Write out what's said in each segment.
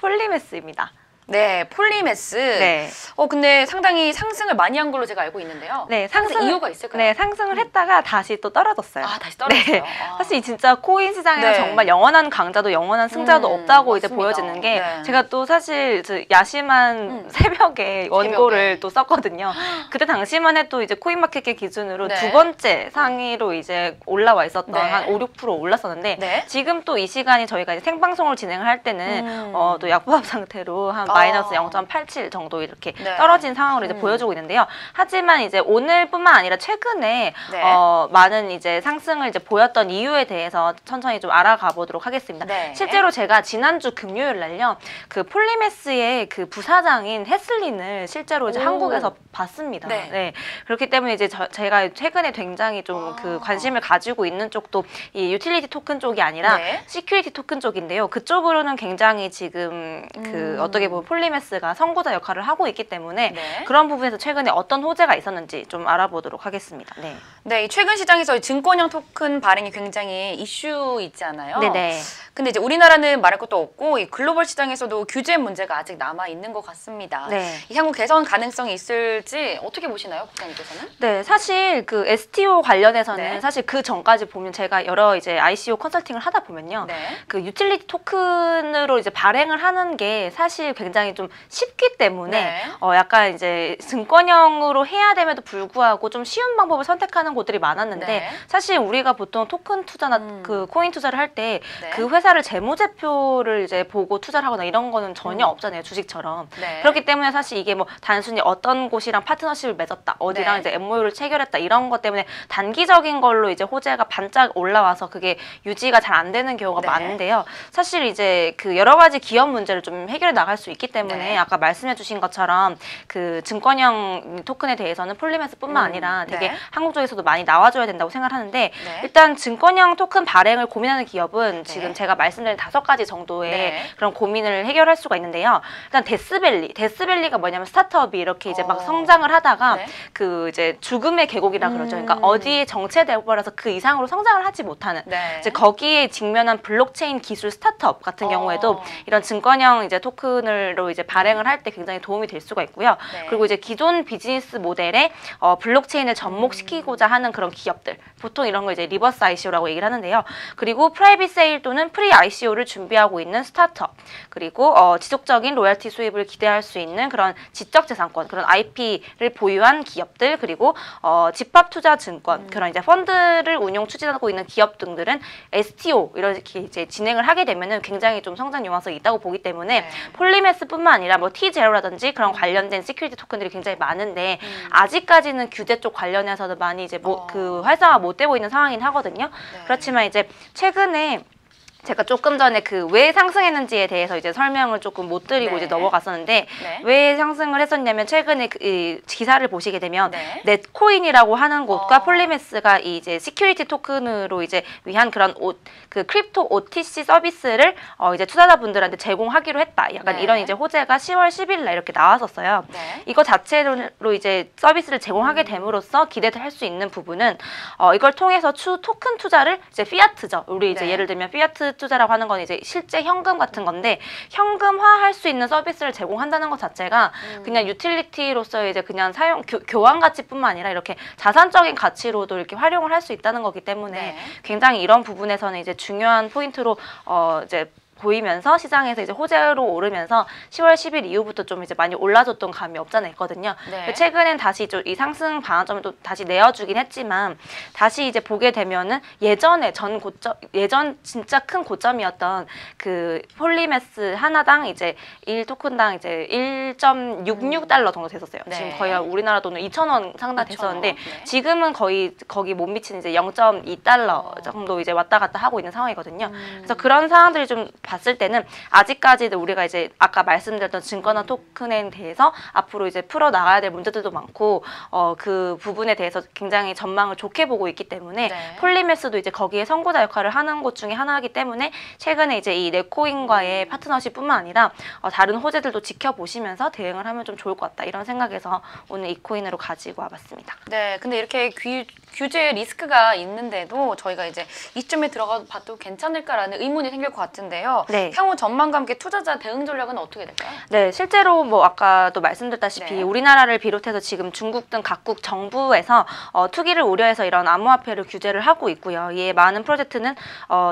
폴리메스입니다. 네, 폴리메스. 네. 근데 상당히 상승을 많이 한 걸로 제가 알고 있는데요. 네, 이유가 있을까요? 네, 상승을 했다가 다시 또 떨어졌어요. 아, 다시 떨어졌어요. 네. 사실 진짜 코인 시장에는 네. 정말 영원한 강자도 영원한 승자도 없다고 이제 맞습니다. 보여지는 게 네. 제가 또 사실 야심한 새벽에 원고를 또 썼거든요. 그때 당시만 해도 이제 코인마켓의 기준으로 네. 두 번째 상위로 이제 올라와 있었던 네. 한 5, 6% 올랐었는데 네. 지금 또 이 시간이 저희가 이제 생방송을 진행을 할 때는 또 약보합 상태로 한 마이너스 0.87 정도 이렇게 네. 떨어진 상황으로 이제 보여주고 있는데요. 하지만 이제 오늘뿐만 아니라 최근에 네. 많은 이제 상승을 이제 보였던 이유에 대해서 천천히 좀 알아가 보도록 하겠습니다. 네. 실제로 제가 지난주 금요일 날요, 그 폴리메스의 그 부사장인 헤슬린을 실제로 이제 한국에서 봤습니다. 네. 네. 그렇기 때문에 이제 제가 최근에 굉장히 좀 그 관심을 가지고 있는 쪽도 이 유틸리티 토큰 쪽이 아니라 네. 시큐리티 토큰 쪽인데요. 그쪽으로는 굉장히 지금 그 어떻게 보면 폴리메스가 선구자 역할을 하고 있기 때문에 네. 그런 부분에서 최근에 어떤 호재가 있었는지 좀 알아보도록 하겠습니다. 네. 네, 이 최근 시장에서 증권형 토큰 발행이 굉장히 이슈 있잖아요. 네네. 근데 이제 우리나라는 말할 것도 없고 이 글로벌 시장에서도 규제 문제가 아직 남아 있는 것 같습니다. 네. 이 향후 개선 가능성이 있을지 어떻게 보시나요, 국장님께서는? 네, 사실 그 STO 관련해서는 네. 사실 그 전까지 보면 제가 여러 이제 ICO 컨설팅을 하다 보면요. 네. 그 유틸리티 토큰으로 이제 발행을 하는 게 사실 굉장히 좀 쉽기 때문에 네. 약간 이제 증권형으로 해야 됨에도 불구하고 좀 쉬운 방법을 선택하는 곳들이 많았는데 네. 사실 우리가 보통 토큰 투자나 그 코인 투자를 할 때 그 네. 회사를 재무제표를 이제 보고 투자를 하거나 이런 거는 전혀 없잖아요, 주식처럼. 네. 그렇기 때문에 사실 이게 뭐 단순히 어떤 곳이랑 파트너십을 맺었다, 어디랑 네. 이제 MOU를 체결했다 이런 것 때문에 단기적인 걸로 이제 호재가 반짝 올라와서 그게 유지가 잘 안 되는 경우가 네. 많은데요. 사실 이제 그 여러 가지 기업 문제를 좀 해결해 나갈 수 있기 때문에 네. 아까 말씀해 주신 것처럼 그 증권형 토큰에 대해서는 폴리메스뿐만 아니라 되게 네. 한국 쪽에서도 많이 나와줘야 된다고 생각하는데 네. 일단 증권형 토큰 발행을 고민하는 기업은 지금 네. 제가 말씀드린 5가지 정도의 네. 그런 고민을 해결할 수가 있는데요. 일단 데스밸리가 뭐냐면 스타트업이 이렇게 이제 막 성장을 하다가 네. 그 이제 죽음의 계곡이라 그러죠. 그러니까 어디에 정체되어 버려서 그 이상으로 성장을 하지 못하는 네. 이제 거기에 직면한 블록체인 기술 스타트업 같은 경우에도 이런 증권형 이제 토큰으로 이제 발행을 할 때 굉장히 도움이 될 수가 있고요. 네. 그리고 이제 기존 비즈니스 모델에 블록체인을 접목시키고자 하는 그런 기업들, 보통 이런 거 이제 리버스 ICO라고 얘기를 하는데요. 그리고 프라이빗 세일 또는 프리 ICO를 준비하고 있는 스타트업, 그리고 지속적인 로열티 수입을 기대할 수 있는 그런 지적재산권, 그런 IP를 보유한 기업들, 그리고 집합투자증권, 그런 이제 펀드를 운용 추진하고 있는 기업 등들은 STO 이렇게 이제 진행을 하게 되면은 굉장히 좀 성장 요망성이 있다고 보기 때문에 네. 폴리메스뿐만 아니라 뭐 T0라든지 그런 관련된 시큐리티 토큰들이 굉장히 많은데 아직까지는 규제 쪽 관련해서도 많이 이제 그 활성화 못 되고 있는 상황이긴 하거든요. 네. 그렇지만 이제 최근에 제가 조금 전에 그 왜 상승했는지에 대해서 이제 설명을 조금 못 드리고 네. 이제 넘어갔었는데 네. 왜 상승을 했었냐면 최근에 이 기사를 보시게 되면 네. 넷코인이라고 하는 곳과 폴리메스가 이제 시큐리티 토큰으로 이제 위한 그런 그 크립토 OTC 서비스를 이제 투자자분들한테 제공하기로 했다. 약간 네. 이런 이제 호재가 10월 10일 날 이렇게 나왔었어요. 네. 이거 자체로 이제 서비스를 제공하게 됨으로써 기대를 할 수 있는 부분은 이걸 통해서 토큰 투자를 이제 피아트죠. 우리 이제 네. 예를 들면 피아트 투자라고 하는 건 이제 실제 현금 같은 건데 현금화할 수 있는 서비스를 제공한다는 것 자체가 그냥 유틸리티로서 이제 그냥 교환 가치뿐만 아니라 이렇게 자산적인 가치로도 이렇게 활용을 할 수 있다는 거기 때문에 네. 굉장히 이런 부분에서는 이제 중요한 포인트로 이제 보이면서 시장에서 이제 호재로 오르면서 10월 10일 이후부터 좀 이제 많이 올라줬던 감이 없잖아 있거든요. 네. 최근엔 다시 좀 이 상승 방향점을 또 다시 내어주긴 했지만 다시 이제 보게 되면은 예전 진짜 큰 고점이었던 그 폴리메스 하나당 이제 1토큰당 이제 1.66달러 정도 됐었어요. 네. 지금 거의 우리나라 돈으로 2,000원 상당 됐었는데 2,000원. 네. 지금은 거의 거기 못 미치는 이제 0.2달러 정도 이제 왔다 갔다 하고 있는 상황이거든요. 그래서 그런 상황들이 좀 봤을 때는 아직까지도 우리가 이제 아까 말씀드렸던 증권화 토큰에 대해서 앞으로 이제 풀어 나가야 될 문제들도 많고 그 부분에 대해서 굉장히 전망을 좋게 보고 있기 때문에 네. 폴리메스도 이제 거기에 선구자 역할을 하는 곳 중에 하나이기 때문에 최근에 이제 이 넷코인과의 파트너십뿐만 아니라 다른 호재들도 지켜보시면서 대응을 하면 좀 좋을 것 같다 이런 생각에서 오늘 이 코인으로 가지고 와봤습니다. 네, 근데 이렇게 규제 리스크가 있는데도 저희가 이제 이쯤에 들어가 봐도 괜찮을까라는 의문이 생길 것 같은데요. 네. 향후 전망과 함께 투자자 대응 전략은 어떻게 될까요? 네, 실제로 뭐 아까도 말씀드렸다시피 네. 우리나라를 비롯해서 지금 중국 등 각국 정부에서 투기를 우려해서 이런 암호화폐를 규제를 하고 있고요. 이에 많은 프로젝트는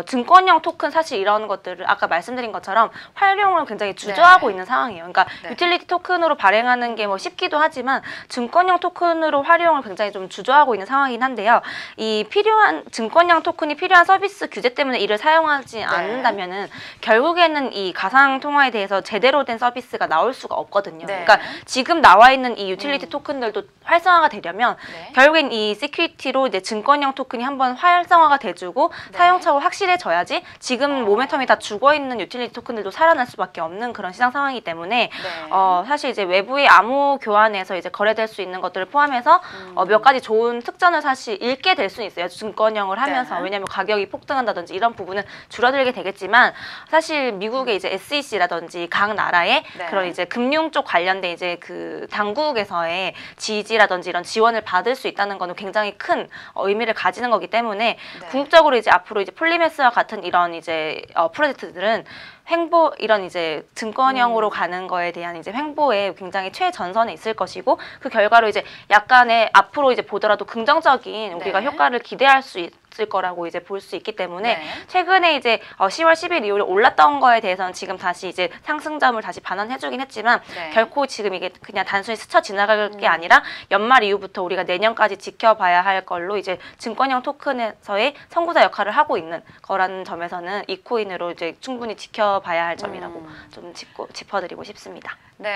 증권형 토큰 사실 이런 것들을 아까 말씀드린 것처럼 활용을 굉장히 주저하고 네. 있는 상황이에요. 그러니까 네. 유틸리티 토큰으로 발행하는 게 뭐 쉽기도 하지만 증권형 토큰으로 활용을 굉장히 좀 주저하고 있는 상황이긴 한데요. 이 필요한 증권형 토큰이 필요한 서비스 규제 때문에 이를 사용하지 않는다면은 결국에는 이 가상 통화에 대해서 제대로 된 서비스가 나올 수가 없거든요. 네. 그러니까 지금 나와 있는 이 유틸리티 토큰들도 활성화가 되려면 네. 결국엔 이 시큐리티로 이제 증권형 토큰이 한번 활성화가 돼주고 네. 사용처가 확실해져야지 지금 모멘텀이 다 죽어 있는 유틸리티 토큰들도 살아날 수밖에 없는 그런 시장 상황이기 때문에 네. 사실 이제 외부의 암호 교환에서 이제 거래될 수 있는 것들을 포함해서 몇 가지 좋은 특전을 사실 잃게 될 수는 있어요. 증권형을 하면서. 네. 왜냐하면 가격이 폭등한다든지 이런 부분은 줄어들게 되겠지만 사실 미국의 이제 SEC라든지 각 나라의 네. 그런 이제 금융 쪽 관련된 이제 그 당국에서의 지지라든지 이런 지원을 받을 수 있다는 거는 굉장히 큰 의미를 가지는 거기 때문에 네. 궁극적으로 이제 앞으로 이제 폴리메스와 같은 이런 이제 프로젝트들은 횡보 이런 이제 증권형으로 가는 거에 대한 이제 횡보에 굉장히 최전선에 있을 것이고 그 결과로 이제 약간의 앞으로 이제 보더라도 긍정적인 우리가 네. 효과를 기대할 수 있을 거라고 이제 볼 수 있기 때문에 네. 최근에 이제 10월 10일 이후에 올랐던 거에 대해서는 지금 다시 이제 상승점을 다시 반환해주긴 했지만 네. 결코 지금 이게 그냥 단순히 스쳐 지나갈 게 아니라 연말 이후부터 우리가 내년까지 지켜봐야 할 걸로 이제 증권형 토큰에서의 선구자 역할을 하고 있는 거라는 점에서는 이 코인으로 이제 충분히 지켜봐야 할 점이라고 좀 짚어드리고 싶습니다. 네.